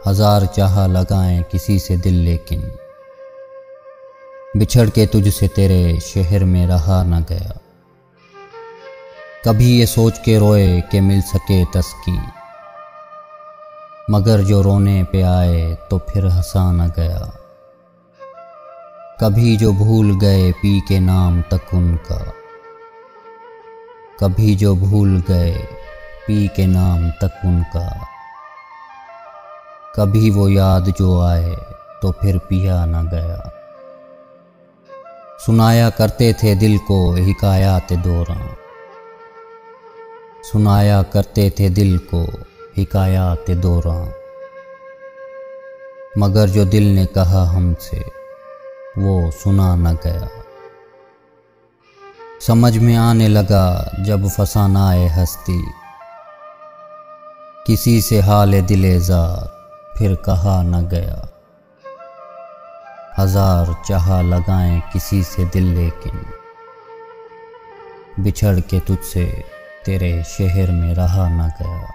हजार चाह लगाएं किसी से दिल, लेकिन बिछड़ के तुझसे तेरे शहर में रहा न गया। कभी ये सोच के रोए कि मिल सके तस्कीन, मगर जो रोने पे आए तो फिर हंसा न गया। कभी जो भूल गए पी के नाम तक उनका, कभी जो भूल गए पी के नाम तक उनका। कभी वो याद जो आए तो फिर पिया न गया। सुनाया करते थे दिल को हिकायात दौरां, सुनाया करते थे दिल को हिकायात दौरां। मगर जो दिल ने कहा हमसे वो सुना न गया। समझ में आने लगा जब फसाना आए हस्ती, किसी से हाल दिले ज़ार फिर कहा न गया। हजार चाह लगाएं किसी से दिल, लेकिन बिछड़ के तुझसे तेरे शहर में रहा न गया।